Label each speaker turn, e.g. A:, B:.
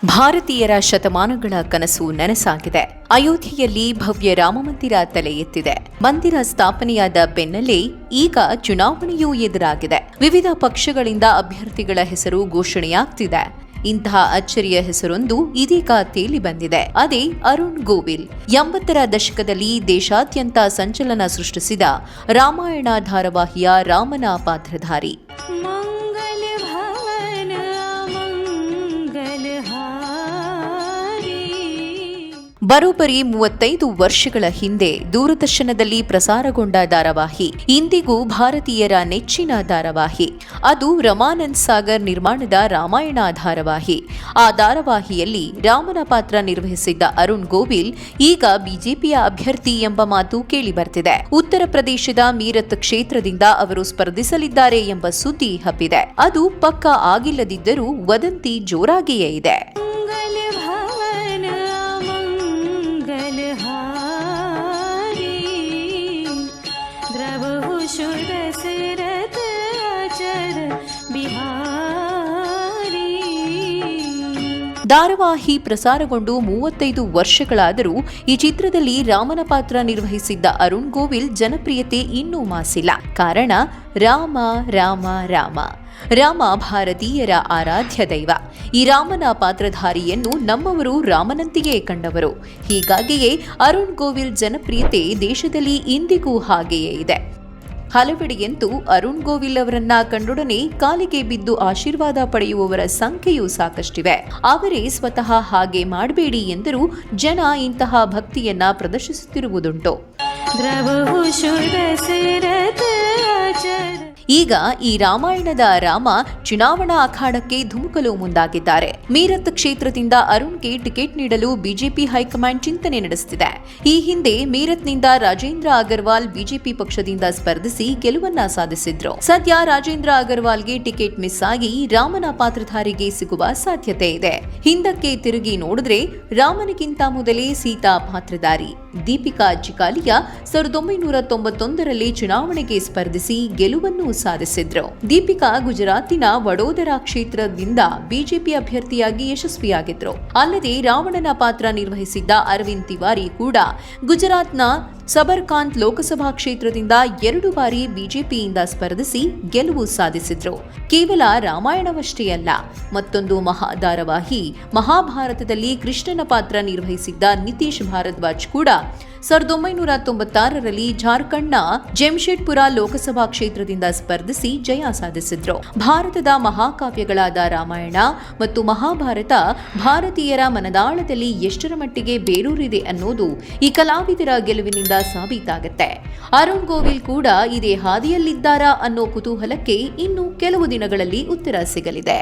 A: ಭಾರತೀಯರ ಶತಮಾನಗಳ ಕನಸು ನನಸಾಗಿದೆ. ಅಯೋಧ್ಯೆಯಲ್ಲಿ ಭವ್ಯ ರಾಮಮಂದಿರ ತಲೆ ಎತ್ತಿದೆ. ಮಂದಿರ ಸ್ಥಾಪನೆಯಾದ ಬೆನ್ನಲ್ಲೇ ಈಗ ಚುನಾವಣೆಯೂ ಎದುರಾಗಿದೆ. ವಿವಿಧ ಪಕ್ಷಗಳಿಂದ ಅಭ್ಯರ್ಥಿಗಳ ಹೆಸರು ಘೋಷಣೆಯಾಗ್ತಿದೆ. ಇಂತಹ ಅಚ್ಚರಿಯ ಹೆಸರೊಂದು ಇದೀಗ ತೇಲಿ ಬಂದಿದೆ. ಅದೇ ಅರುಣ್ ಗೋವಿಲ್. 80ರ ದಶಕದಲ್ಲಿ ದೇಶಾದ್ಯಂತ ಸಂಚಲನ ಸೃಷ್ಟಿಸಿದ ರಾಮಾಯಣ ಧಾರಾವಾಹಿಯ ರಾಮನ ಪಾತ್ರಧಾರಿ. ಬರೋಬ್ಬರಿ 35 ವರ್ಷಗಳ ಹಿಂದೆ ದೂರದರ್ಶನದಲ್ಲಿ ಪ್ರಸಾರಗೊಂಡ ಧಾರಾವಾಹಿ ಇಂದಿಗೂ ಭಾರತೀಯರ ನೆಚ್ಚಿನ ಧಾರಾವಾಹಿ. ಅದು ರಮಾನಂದ್ ಸಾಗರ್ ನಿರ್ಮಾಣದ ರಾಮಾಯಣ ಧಾರಾವಾಹಿ. ಆ ಧಾರಾವಾಹಿಯಲ್ಲಿ ರಾಮನ ಪಾತ್ರ ನಿರ್ವಹಿಸಿದ್ದ ಅರುಣ್ ಗೋವಿಲ್ ಈಗ ಬಿಜೆಪಿಯ ಅಭ್ಯರ್ಥಿ ಎಂಬ ಮಾತು ಕೇಳಿ ಬರ್ತಿದೆ. ಉತ್ತರ ಪ್ರದೇಶದ ಮೀರತ್ ಕ್ಷೇತ್ರದಿಂದ ಅವರು ಸ್ಪರ್ಧಿಸಲಿದ್ದಾರೆ ಎಂಬ ಸುದ್ದಿ ಹಬ್ಬಿದೆ. ಅದು ಪಕ್ಕಾ ಆಗಿಲ್ಲದಿದ್ದರೂ ವದಂತಿ ಜೋರಾಗಿಯೇ ಇದೆ. ಧಾರಾವಾಹಿ ಪ್ರಸಾರಗೊಂಡು 35 ವರ್ಷಗಳಾದರೂ ಈ ಚಿತ್ರದಲ್ಲಿ ರಾಮನ ಪಾತ್ರ ನಿರ್ವಹಿಸಿದ್ದ ಅರುಣ್ ಗೋವಿಲ್ ಜನಪ್ರಿಯತೆ ಇನ್ನೂ ಮಾಸಿಲ್ಲ. ಕಾರಣ ರಾಮ ರಾಮ ರಾಮ. ರಾಮ ಭಾರತೀಯರ ಆರಾಧ್ಯ ದೈವ. ಈ ರಾಮನ ಪಾತ್ರಧಾರಿಯನ್ನು ನಮ್ಮವರು ರಾಮನಂತೆಯೇ ಕಂಡವರು. ಹೀಗಾಗಿಯೇ ಅರುಣ್ ಗೋವಿಲ್ ಜನಪ್ರಿಯತೆ ದೇಶದಲ್ಲಿ ಇಂದಿಗೂ ಹಾಗೆಯೇ ಇದೆ. ಹಲವೆಡೆಯಂತೂ ಅರುಣ್ ಗೋವಿಲ್ ಅವರನ್ನ ಕಂಡೊಡನೆ ಕಾಲಿಗೆ ಬಿದ್ದು ಆಶೀರ್ವಾದ ಪಡೆಯುವವರ ಸಂಖ್ಯೆಯೂ ಸಾಕಷ್ಟಿವೆ. ಅವರೇ ಸ್ವತಃ ಹಾಗೆ ಮಾಡಬೇಡಿ ಎಂದರೂ ಜನ ಇಂತಹ ಭಕ್ತಿಯನ್ನ ಪ್ರದರ್ಶಿಸುತ್ತಿರುವುದುಂಟು. ಈಗ ಈ ರಾಮಾಯಣದ ರಾಮ ಚುನಾವಣಾ ಅಖಾಡಕ್ಕೆ ಧುಮುಕಲು ಮುಂದಾಗಿದ್ದಾರೆ. ಮೀರತ್ ಕ್ಷೇತ್ರದಿಂದ ಅರುಣ್ಗೆ ಟಿಕೆಟ್ ನೀಡಲು ಬಿಜೆಪಿ ಹೈಕಮಾಂಡ್ ಚಿಂತನೆ ನಡೆಸುತ್ತಿದೆ. ಈ ಹಿಂದೆ ಮೀರತ್ನಿಂದ ರಾಜೇಂದ್ರ ಅಗರ್ವಾಲ್ ಬಿಜೆಪಿ ಪಕ್ಷದಿಂದ ಸ್ಪರ್ಧಿಸಿ ಗೆಲುವನ್ನ ಸಾಧಿಸಿದ್ರು. ಸದ್ಯ ರಾಜೇಂದ್ರ ಅಗರ್ವಾಲ್ಗೆ ಟಿಕೆಟ್ ಮಿಸ್ ಆಗಿ ರಾಮನ ಪಾತ್ರಧಾರಿಗೆ ಸಿಗುವ ಸಾಧ್ಯತೆ ಇದೆ. ಹಿಂದಕ್ಕೆ ತಿರುಗಿ ನೋಡಿದ್ರೆ ರಾಮನಿಗಿಂತ ಮೊದಲೇ ಸೀತಾ ಪಾತ್ರಧಾರಿ ದೀಪಿಕಾ ಚಿಕಾಲಿಯಾ 1991ರಲ್ಲಿ ಚುನಾವಣೆಗೆ ಸ್ಪರ್ಧಿಸಿ ಗೆಲುವನ್ನು ಸಾಧಿಸಿದ್ರು. ದೀಪಿಕಾ ಗುಜರಾತಿನ ವಡೋದರಾ ಕ್ಷೇತ್ರದಿಂದ ಬಿಜೆಪಿ ಅಭ್ಯರ್ಥಿಯಾಗಿ ಯಶಸ್ವಿಯಾಗಿದ್ರು. ಅಲ್ಲದೆ ರಾವಣನ ಪಾತ್ರ ನಿರ್ವಹಿಸಿದ್ದ ಅರವಿಂದ್ ತಿವಾರಿ ಕೂಡ ಗುಜರಾತ್ನ ಸಬರ್ಕಾಂತ್ ಲೋಕಸಭಾ ಕ್ಷೇತ್ರದಿಂದ 2 ಬಾರಿ ಬಿಜೆಪಿಯಿಂದ ಸ್ಪರ್ಧಿಸಿ ಗೆಲುವು ಸಾಧಿಸಿದ್ರು. ಕೇವಲ ರಾಮಾಯಣವಷ್ಟೇ ಅಲ್ಲ, ಮತ್ತೊಂದು ಮಹಾಧಾರಾವಾಹಿ ಮಹಾಭಾರತದಲ್ಲಿ ಕೃಷ್ಣನ ಪಾತ್ರ ನಿರ್ವಹಿಸಿದ್ದ ನಿತೀಶ್ ಭಾರದ್ವಾಜ್ ಕೂಡ 1996ರಲ್ಲಿ ಜಾರ್ಖಂಡ್ನ ಜೆಮ್ಶೆಡ್ಪುರ ಲೋಕಸಭಾ ಕ್ಷೇತ್ರದಿಂದ ಸ್ಪರ್ಧಿಸಿ ಜಯ ಸಾಧಿಸಿದ್ರು. ಭಾರತದ ಮಹಾಕಾವ್ಯಗಳಾದ ರಾಮಾಯಣ ಮತ್ತು ಮಹಾಭಾರತ ಭಾರತೀಯರ ಮನದಾಳದಲ್ಲಿ ಎಷ್ಟರ ಮಟ್ಟಿಗೆ ಬೇರೂರಿದೆ ಅನ್ನೋದು ಈ ಕಲಾವಿದರ ಗೆಲುವಿನಿಂದ ಸಾಬೀತಾಗುತ್ತೆ. ಅರುಣ್ ಗೋವಿಲ್ ಕೂಡ ಇದೇ ಹಾದಿಯಲ್ಲಿದ್ದಾರಾ ಅನ್ನೋ ಕುತೂಹಲಕ್ಕೆ ಇನ್ನು ಕೆಲವು ದಿನಗಳಲ್ಲಿ ಉತ್ತರ ಸಿಗಲಿದೆ.